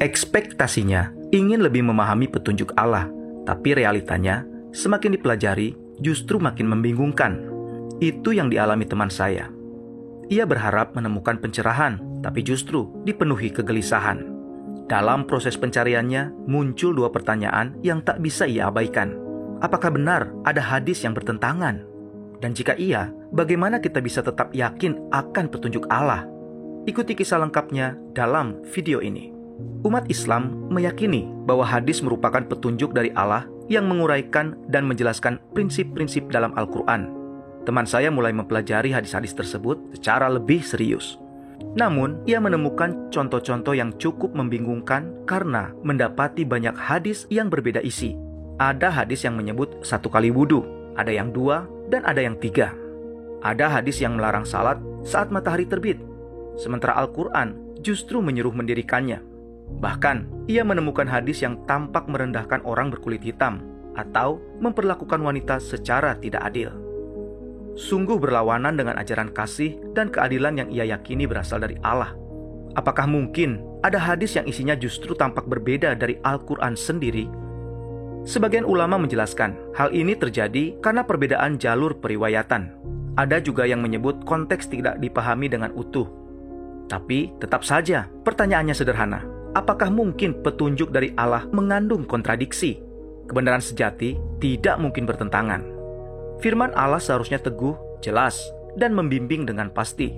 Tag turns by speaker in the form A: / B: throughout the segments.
A: Ekspektasinya ingin lebih memahami petunjuk Allah, tapi realitanya semakin dipelajari justru makin membingungkan. Itu yang dialami teman saya. Ia berharap menemukan pencerahan, tapi justru dipenuhi kegelisahan. Dalam proses pencariannya, muncul dua pertanyaan yang tak bisa ia abaikan. Apakah benar ada hadis yang bertentangan? Dan jika iya, bagaimana kita bisa tetap yakin akan petunjuk Allah? Ikuti kisah lengkapnya dalam video ini. Umat Islam meyakini bahwa hadis merupakan petunjuk dari Allah yang menguraikan dan menjelaskan prinsip-prinsip dalam Al-Quran. Teman saya mulai mempelajari hadis-hadis tersebut secara lebih serius. Namun, ia menemukan contoh-contoh yang cukup membingungkan karena mendapati banyak hadis yang berbeda isi. Ada hadis yang menyebut 1 kali wudhu, ada yang 2, dan ada yang 3. Ada hadis yang melarang salat saat matahari terbit, sementara Al-Quran justru menyuruh mendirikannya. Bahkan, ia menemukan hadis yang tampak merendahkan orang berkulit hitam atau memperlakukan wanita secara tidak adil. Sungguh berlawanan dengan ajaran kasih dan keadilan yang ia yakini berasal dari Allah. Apakah mungkin ada hadis yang isinya justru tampak berbeda dari Al-Quran sendiri? Sebagian ulama menjelaskan, hal ini terjadi karena perbedaan jalur periwayatan. Ada juga yang menyebut konteks tidak dipahami dengan utuh. Tapi tetap saja, pertanyaannya sederhana. Apakah mungkin petunjuk dari Allah mengandung kontradiksi? Kebenaran sejati tidak mungkin bertentangan. Firman Allah seharusnya teguh, jelas, dan membimbing dengan pasti.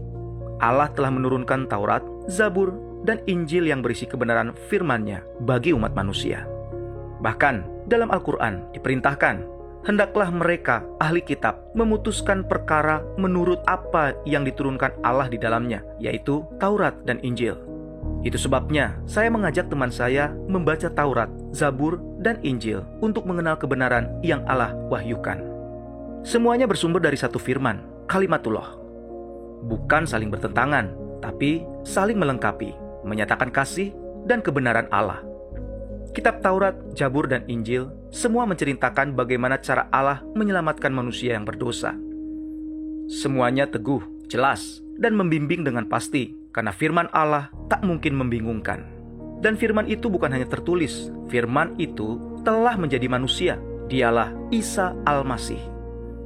A: Allah telah menurunkan Taurat, Zabur, dan Injil yang berisi kebenaran firman-Nya bagi umat manusia. Bahkan, dalam Al-Quran diperintahkan, hendaklah mereka, ahli kitab, memutuskan perkara menurut apa yang diturunkan Allah di dalamnya, yaitu Taurat dan Injil. Itu sebabnya, saya mengajak teman saya membaca Taurat, Zabur, dan Injil untuk mengenal kebenaran yang Allah wahyukan. Semuanya bersumber dari satu firman, kalimatullah. Bukan saling bertentangan, tapi saling melengkapi, menyatakan kasih dan kebenaran Allah. Kitab Taurat, Zabur, dan Injil semua menceritakan bagaimana cara Allah menyelamatkan manusia yang berdosa. Semuanya teguh, jelas, dan membimbing dengan pasti, karena firman Allah tak mungkin membingungkan. Dan firman itu bukan hanya tertulis, firman itu telah menjadi manusia. Dialah Isa Al-Masih.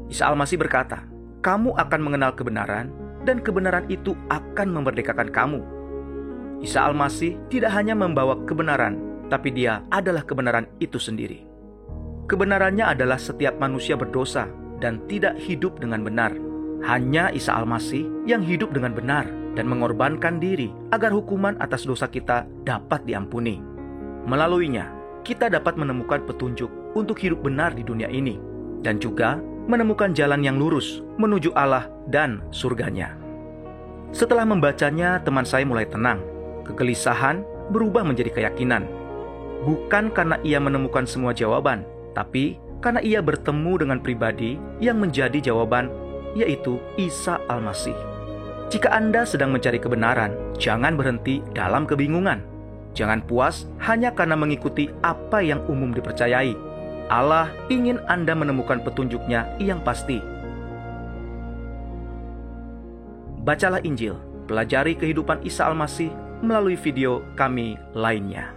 A: Isa Al-Masih berkata, kamu akan mengenal kebenaran, dan kebenaran itu akan memerdekakan kamu. Isa Al-Masih tidak hanya membawa kebenaran, tapi dia adalah kebenaran itu sendiri. Kebenarannya adalah setiap manusia berdosa dan tidak hidup dengan benar. Hanya Isa Al-Masih yang hidup dengan benar dan mengorbankan diri agar hukuman atas dosa kita dapat diampuni. Melaluinya, kita dapat menemukan petunjuk untuk hidup benar di dunia ini, dan juga menemukan jalan yang lurus menuju Allah dan surganya. Setelah membacanya, teman saya mulai tenang. Kegelisahan berubah menjadi keyakinan. Bukan karena ia menemukan semua jawaban, tapi karena ia bertemu dengan pribadi yang menjadi jawaban, yaitu Isa Al-Masih. Jika Anda sedang mencari kebenaran, jangan berhenti dalam kebingungan. Jangan puas hanya karena mengikuti apa yang umum dipercayai. Allah ingin Anda menemukan petunjuknya yang pasti. Bacalah Injil, pelajari kehidupan Isa Al-Masih melalui video kami lainnya.